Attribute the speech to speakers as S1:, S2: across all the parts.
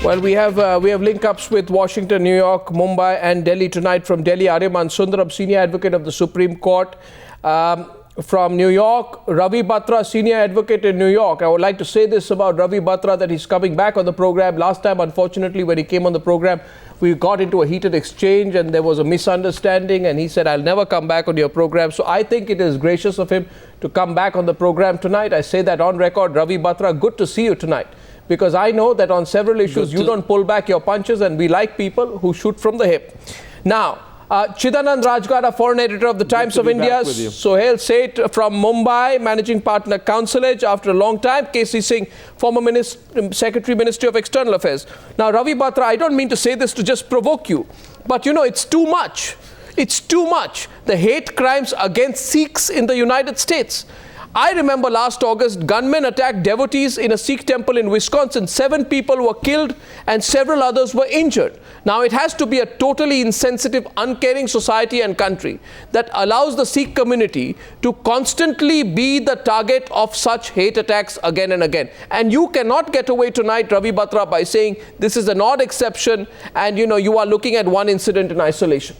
S1: Well, we have link-ups with Washington, New York, Mumbai and Delhi tonight. From Delhi, Aryaman Sundaram, Senior Advocate of the Supreme Court. From New York, Ravi Batra, Senior Advocate in New York. I would like to say this about Ravi Batra, that he's coming back on the program. Last time, unfortunately, when he came on the program, we got into a heated exchange and there was a misunderstanding and he said, I'll never come back on your program. So I think it is gracious of him to come back on the program tonight. I say that on record. Ravi Batra, good to see you tonight. Because I know that on several issues you don't pull back your punches, and we like people who shoot from the hip. Now, Chidanand Rajgada, foreign editor of the Times of India, Sohail Seth from Mumbai, managing partner Counselage after a long time, KC Singh, former Secretary, Ministry of External Affairs. Now, Ravi Batra, I don't mean to say this to just provoke you, but you know, it's too much. It's too much. The hate crimes against Sikhs in the United States. I remember last August, gunmen attacked devotees in a Sikh temple in Wisconsin. 7 people were killed and several others were injured. Now, it has to be a totally insensitive, uncaring society and country that allows the Sikh community to constantly be the target of such hate attacks again and again. And you cannot get away tonight, Ravi Batra, by saying this is an odd exception and, you know, you are looking at one incident in isolation.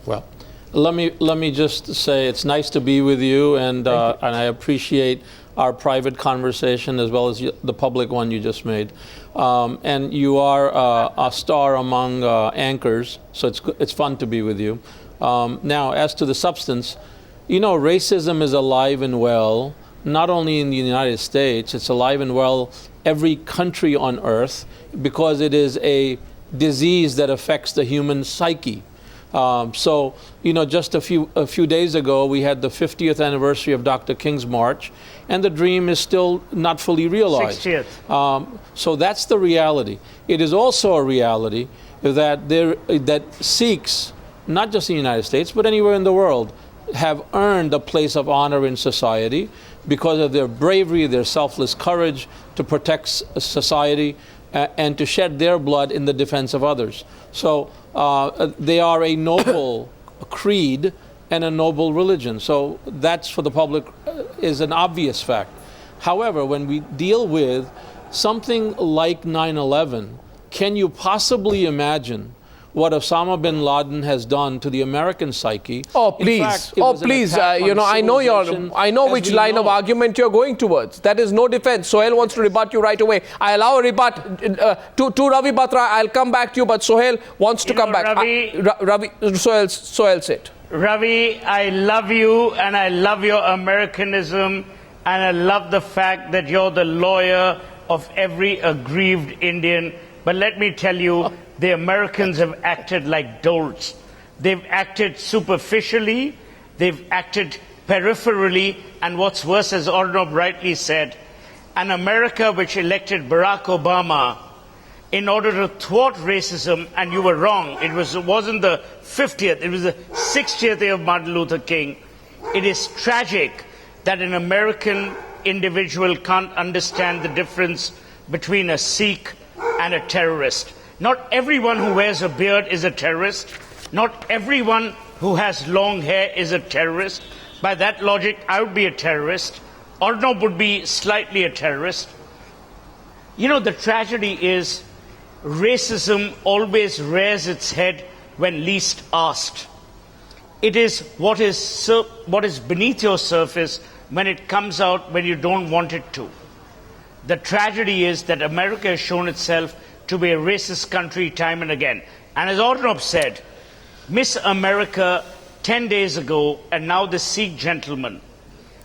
S2: Well, let me just say it's nice to be with you, and I appreciate our private conversation as well as the public one you just made. And you are a star among anchors, so it's fun to be with you. Now, as to the substance, you know, racism is alive and well, not only in the United States, it's alive and well every country on earth, because it is a disease that affects the human psyche. So, you know, just a few days ago, we had the 50th anniversary of Dr. King's March, and the dream is still not fully realized.
S3: 60th.
S2: So that's the reality. It is also a reality that Sikhs, not just in the United States, but anywhere in the world, have earned a place of honor in society because of their bravery, their selfless courage to protect society and to shed their blood in the defense of others. So they are a noble creed and a noble religion. So that's, for the public, is an obvious fact. However, when we deal with something like 9/11, can you possibly imagine what Osama bin Laden has done to the American psyche?
S1: Oh, please. You know, I know which line of argument you're going towards. That is no defense. Sohail wants to rebut you right away. I allow a rebut to Ravi Batra. I'll come back to you, but Sohail wants to come back. Sohail said.
S3: Ravi, I love you and I love your Americanism, and I love the fact that you're the lawyer of every aggrieved Indian. But let me tell you, the Americans have acted like dolts. They've acted superficially, they've acted peripherally, and what's worse, as Arnob rightly said, an America which elected Barack Obama in order to thwart racism, and you were wrong, it wasn't the 50th, it was the 60th year of Martin Luther King. It is tragic that an American individual can't understand the difference between a Sikh and a terrorist. Not everyone who wears a beard is a terrorist. Not everyone who has long hair is a terrorist. By that logic, I would be a terrorist. Arnob would be slightly a terrorist. You know, the tragedy is racism always rears its head when least asked. It is what is beneath your surface when it comes out when you don't want it to. The tragedy is that America has shown itself to be a racist country time and again. And as Arnob said, Miss America 10 days ago, and now the Sikh gentleman.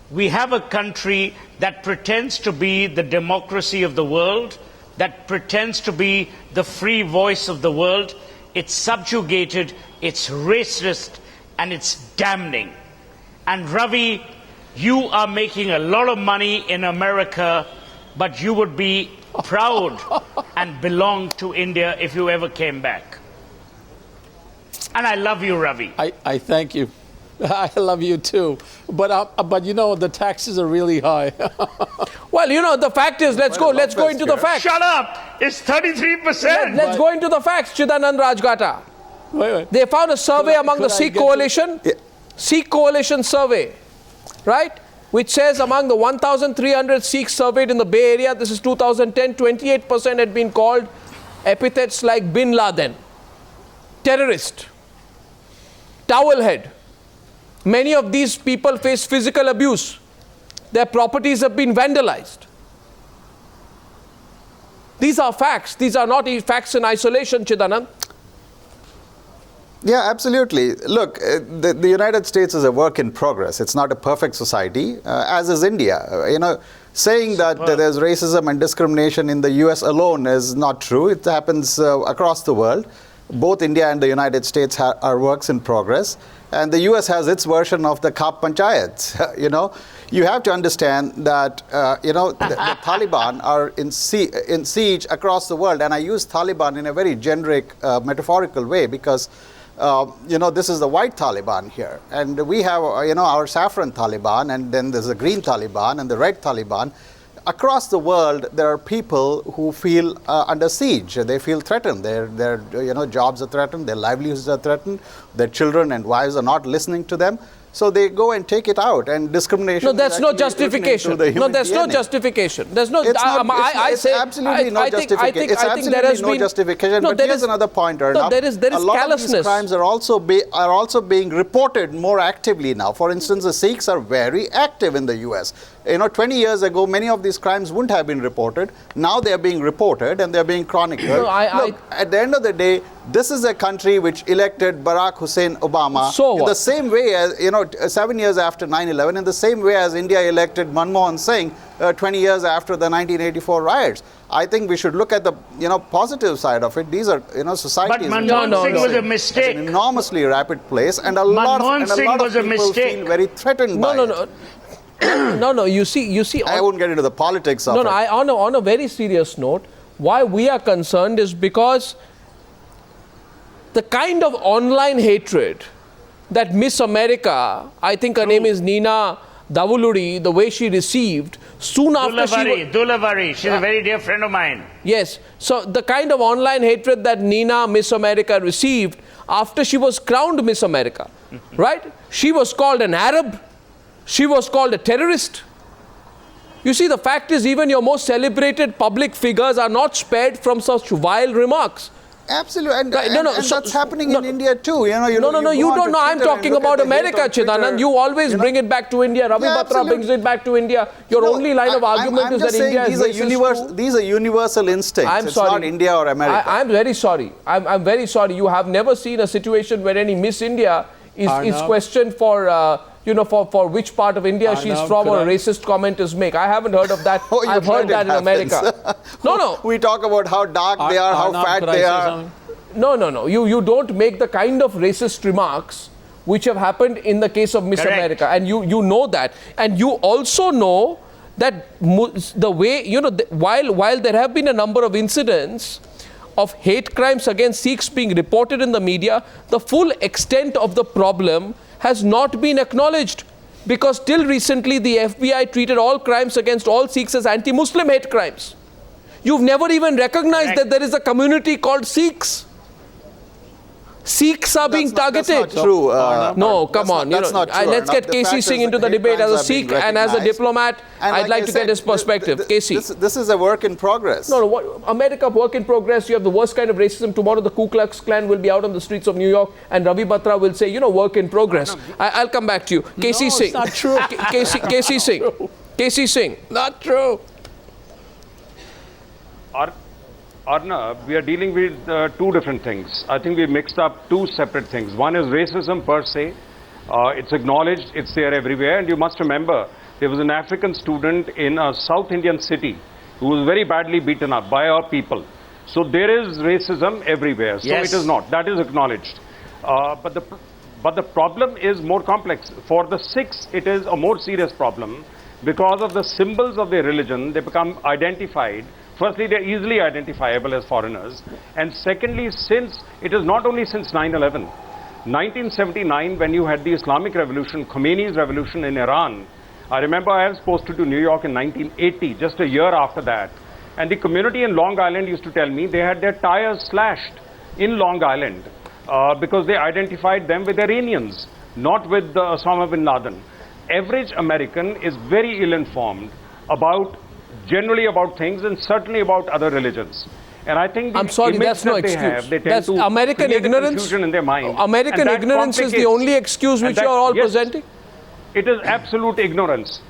S3: We have a country that pretends to be the democracy of the world, that pretends to be the free voice of the world. It's subjugated, it's racist, and it's damning. And Ravi, you are making a lot of money in America, but you would be proud and belong to India if you ever came back. And I love you, Ravi.
S2: I thank you. I love you too. But you know, the taxes are really high.
S1: Well, you know, the fact is, let's go into the facts.
S3: Shut up! It's 33%.
S1: Let's go into the facts, Chidanand Rajgata.
S2: Wait.
S1: They found a survey among the Sikh Coalition. Sikh Coalition survey, right? which says among the 1,300 Sikhs surveyed in the Bay Area, this is 2010, 28% had been called epithets like Bin Laden, terrorist, towelhead. Many of these people face physical abuse. Their properties have been vandalized. These are facts. These are not facts in isolation, Chidanand.
S4: Yeah, absolutely. Look, the United States is a work in progress. It's not a perfect society, as is India. Saying that there's racism and discrimination in the US alone is not true. It happens across the world. Both India and the United States are works in progress. And the US has its version of the Khap Panchayats. You have to understand that, the Taliban are in siege across the world. And I use Taliban in a very generic, metaphorical way because this is the white Taliban here. And we have, our saffron Taliban, and then there's the green Taliban and the red Taliban. Across the world, there are people who feel under siege. They feel threatened. Their jobs are threatened. Their livelihoods are threatened. Their children and wives are not listening to them. So they go and take it out, and discrimination.
S1: No, that's no justification. No, there's no justification. There's no.
S4: It's absolutely no justification. It's absolutely no justification. But here's another point, Arnab.
S1: No, there is callousness.
S4: A lot of these crimes are also being reported more actively now. For instance, the Sikhs are very active in the U.S. 20 years ago, many of these crimes wouldn't have been reported. Now they are being reported and they are being chronicled. Look, at the end of the day, this is a country which elected Barack Hussein Obama in the same way as, 7 years after 9/11, in the same way as India elected Manmohan Singh 20 years after the 1984 riots. I think we should look at the positive side of it. These are societies.
S3: But Manmohan Singh was a mistake.
S4: An enormously rapid place, and a lot of people feel very threatened by it.
S1: No. You see.
S4: I won't get into the politics of it.
S1: On a very serious note, why we are concerned is because the kind of online hatred that Miss America, I think her name is Nina Davuluri, the way she received soon after
S3: Dulavari, she's a very dear friend of mine.
S1: Yes. So the kind of online hatred that Nina, Miss America, received after she was crowned Miss America, right? She was called an Arab. She was called a terrorist. You see, the fact is even your most celebrated public figures are not spared from such vile remarks.
S4: Absolutely, and that's happening in India too. You
S1: don't know. I'm talking about America, Chidanand. You always bring it back to India. Ravi Batra brings it back to India. Your only line of argument is that India is racist.
S4: These are universal instincts. It's not India or America.
S1: I'm very sorry. I'm very sorry. You have never seen a situation where any Miss India is questioned for for which part of India she's from or a racist comment is made. I haven't heard of that. I've heard that in America. No.
S4: We talk about how dark they are, how fat they are.
S1: No. You don't make the kind of racist remarks which have happened in the case of Miss America. And you know that. And you also know that the way, while there have been a number of incidents of hate crimes against Sikhs being reported in the media, the full extent of the problem has not been acknowledged, because till recently the FBI treated all crimes against all Sikhs as anti-Muslim hate crimes. You've never even recognized that there is a community called Sikhs. Sikhs are being targeted.
S4: That's not true.
S1: No, come on.
S4: That's not true.
S1: Let's get KC Singh into the debate as a Sikh and as a diplomat. I'd like to get his perspective. KC.
S4: This is a work in progress.
S1: No, America, work in progress. You have the worst kind of racism. Tomorrow the Ku Klux Klan will be out on the streets of New York and Ravi Batra will say, work in progress. I'll come back to you. KC Singh.
S2: It's not true.
S1: KC Singh. KC Singh.
S2: Not true.
S5: Arnab, we are dealing with two different things. I think we mixed up two separate things. One is racism per se. It's acknowledged, it's there everywhere. And you must remember, there was an African student in a South Indian city who was very badly beaten up by our people. So there is racism everywhere. So it is not. That is acknowledged. But the problem is more complex. For the Sikhs, it is a more serious problem because of the symbols of their religion. They become identified. Firstly, they're easily identifiable as foreigners. And secondly, it is not only since 9/11. 1979, when you had the Islamic Revolution, Khomeini's revolution in Iran, I remember I was posted to New York in 1980, just a year after that. And the community in Long Island used to tell me they had their tires slashed in Long Island because they identified them with Iranians, not with Osama bin Laden. average American is very ill-informed generally about things and certainly about other religions. And I think
S1: I'm sorry, that's no excuse.
S5: That's
S1: American ignorance.
S5: Confusion in their mind.
S1: American ignorance is the only excuse which you are all presenting?
S5: It is absolute ignorance.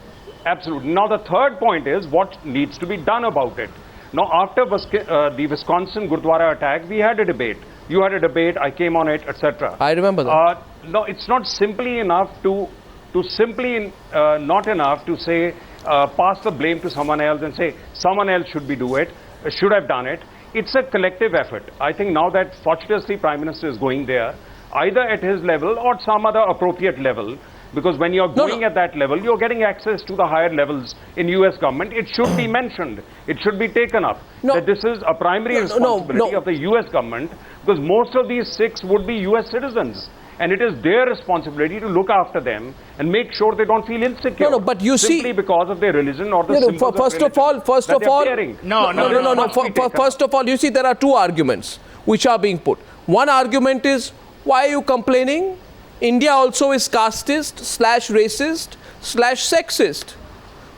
S5: Absolute. Now, the third point is what needs to be done about it. Now, after the Wisconsin Gurdwara attack, we had a debate. You had a debate, I came on it, etc.
S1: I remember that.
S5: No, it's not simply enough not enough to say, pass the blame to someone else and say, someone else should have done it. It's a collective effort. I think now that fortuitously Prime Minister is going there, either at his level or some other appropriate level, because when you're going at that level, you're getting access to the higher levels in US government. It should be mentioned. It should be taken up. That this is a primary responsibility of the US government, because most of these 6 would be US citizens. And it is their responsibility to look after them and make sure they don't feel insecure.
S1: But you
S5: simply because of their religion or the symbols
S1: first of all, first of all, you see, there are 2 arguments which are being put. One argument is, why are you complaining? India also is casteist / racist / sexist.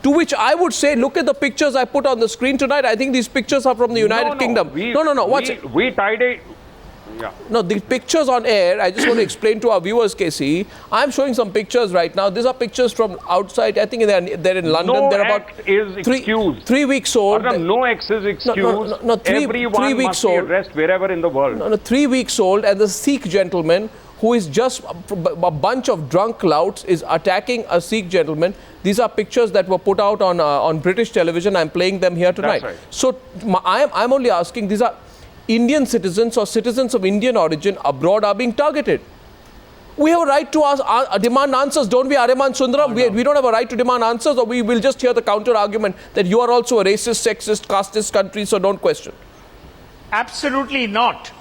S1: To which I would say, look at the pictures I put on the screen tonight. I think these pictures are from the United Kingdom. Watch it.
S5: We tied a... Yeah.
S1: No, the pictures on air, I just want to explain to our viewers, KC. I'm showing some pictures right now. These are pictures from outside. I think they're in London.
S5: No
S1: they're about
S5: act is excused.
S1: 3 weeks old.
S5: No X is excused. Everyone must be addressed wherever in the world.
S1: 3 weeks old, and the Sikh gentleman who is just a bunch of drunk louts is attacking a Sikh gentleman. These are pictures that were put out on British television. I'm playing them here tonight.
S5: That's right.
S1: So I'm only asking, these are Indian citizens or citizens of Indian origin abroad are being targeted. We have a right to demand answers, don't we, Ariman Sundaram? We don't have a right to demand answers, or we will just hear the counter argument that you are also a racist, sexist, casteist country, so don't question.
S3: Absolutely not.